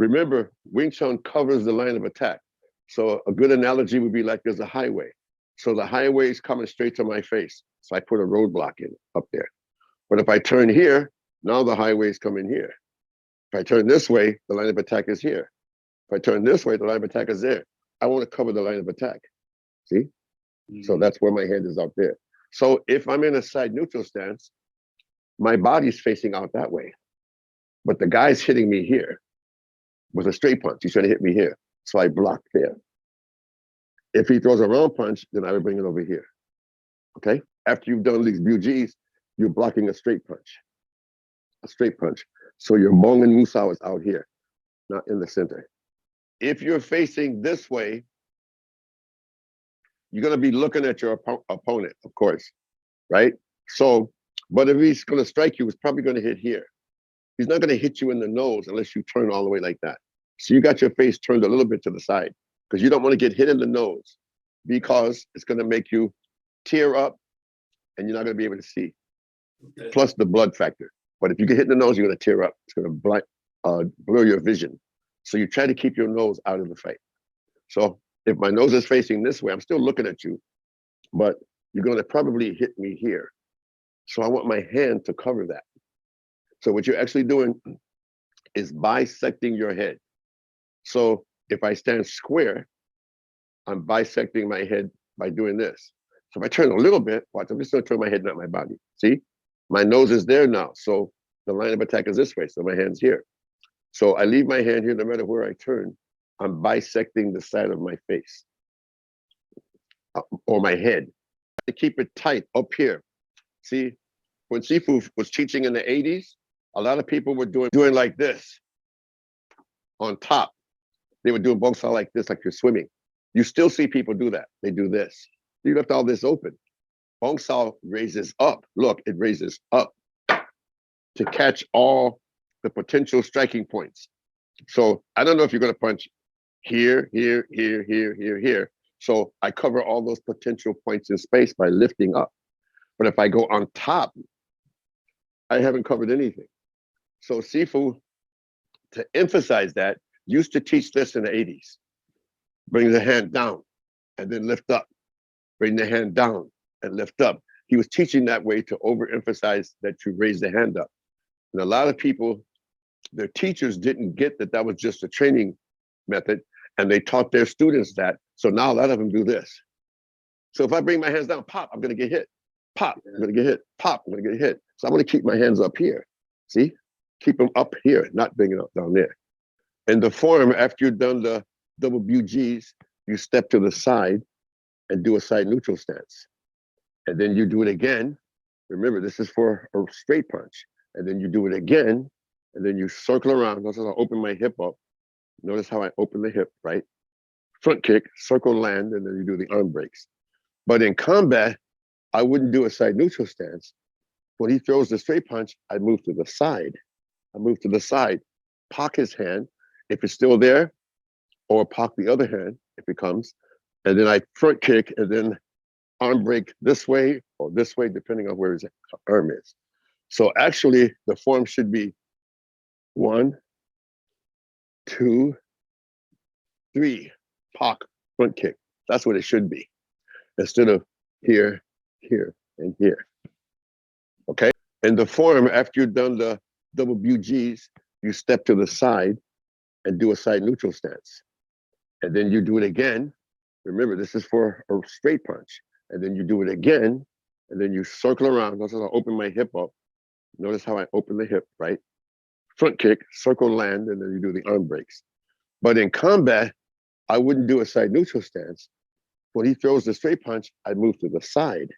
Remember, Wing Chun covers the line of attack. So a good analogy would be like there's a highway. So the highway is coming straight to my face. So I put a roadblock in up there. But if I turn here, now the highway is coming here. If I turn this way, the line of attack is here. If I turn this way, the line of attack is there. I want to cover the line of attack. See? So that's where my hand is out there. So if I'm in a side neutral stance, my body's facing out that way. But the guy's hitting me here with a straight punch. He's trying to hit me here. So I block there. If he throws a round punch, then I would bring it over here. Okay? After you've done these BUGs, you're blocking a straight punch. A straight punch. So your Bong and Musao is out here, not in the center. If you're facing this way, you're going to be looking at your opponent, of course, right? So, but if he's going to strike you, he's probably going to hit here. He's not going to hit you in the nose unless you turn all the way like that. So you got your face turned a little bit to the side because you don't want to get hit in the nose because it's going to make you tear up and you're not going to be able to see. Okay. Plus the blood factor. But if you get hit in the nose, you're going to tear up. It's going to blur your vision. So you try to keep your nose out of the fight. So if my nose is facing this way, I'm still looking at you, but you're going to probably hit me here. So I want my hand to cover that. So what you're actually doing is bisecting your head. So if I stand square, I'm bisecting my head by doing this. So if I turn a little bit, watch, I'm just going to turn my head, not my body. See? My nose is there now. So the line of attack is this way. So my hand's here. So I leave my hand here no matter where I turn. I'm bisecting the side of my face or my head. To keep it tight up here. See, when Sifu was teaching in the 80s, a lot of people were doing like this on top. They were doing Bong Sao like this, like you're swimming. You still see people do that. They do this. You left all this open. Bong Sao raises up. Look, it raises up to catch all the potential striking points. So I don't know if you're going to punch here, here, here, here, here, here. So I cover all those potential points in space by lifting up. But if I go on top, I haven't covered anything. So Sifu, to emphasize that, used to teach this in the 80s. Bring the hand down and then lift up. Bring the hand down and lift up. He was teaching that way to overemphasize that you raise the hand up. And a lot of people, their teachers didn't get that that was just a training method, and they taught their students that. So now a lot of them do this. So if I bring my hands down, pop, I'm going to get hit. Pop, I'm going to get hit. Pop, I'm going to get hit. So I'm going to keep my hands up here. See? Keep them up here, not bring it up down there. In the form, after you've done the double BUGs, you step to the side and do a side neutral stance. And then you do it again. Remember, this is for a straight punch. And then you do it again, and then you circle around. Notice I open my hip up. Notice how I open the hip, right? Front kick, circle land, and then you do the arm breaks. But in combat, I wouldn't do a side neutral stance. When he throws the straight punch, I move to the side. I move to the side, pock his hand, if it's still there, or pock the other hand, if it comes. And then I front kick, and then arm break this way or this way, depending on where his arm is. So actually, the form should be 1, 2, 3, pock, front kick. That's what it should be, instead of here, here, and here. Okay? In the form, after you've done the double BUGs, you step to the side and do a side neutral stance. And then you do it again. Remember, this is for a straight punch. And then you do it again, and then you circle around. Notice I open my hip up. Notice how I open the hip, right? Front kick, circle land, and then you do the arm breaks. But in combat, I wouldn't do a side neutral stance. When he throws the straight punch, I move to the side.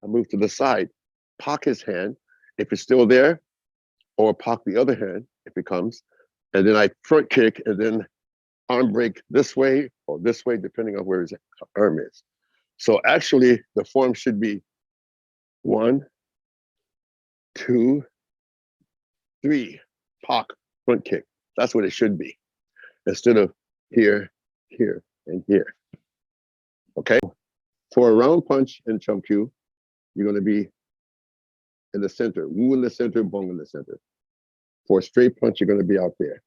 I move to the side, pock his hand, if it's still there, or pock the other hand, if it comes. And then I front kick, and then arm break this way or this way, depending on where his arm is. So actually, the form should be 1, 2, 3, pock, front kick. That's what it should be, instead of here, here, and here. Okay? For a round punch in Chum-Kiu, you're going to be in the center, Wu in the center, Bong in the center. For a straight punch, you're going to be out there.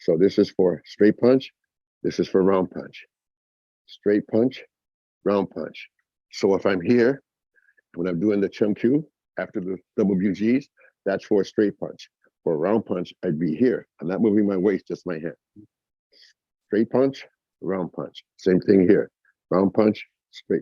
So this is for straight punch. This is for round punch. Straight punch, round punch. So if I'm here, when I'm doing the Chum Q after the WGs, that's for a straight punch. For a round punch, I'd be here. I'm not moving my waist, just my hand. Straight punch, round punch. Same thing here. Round punch, straight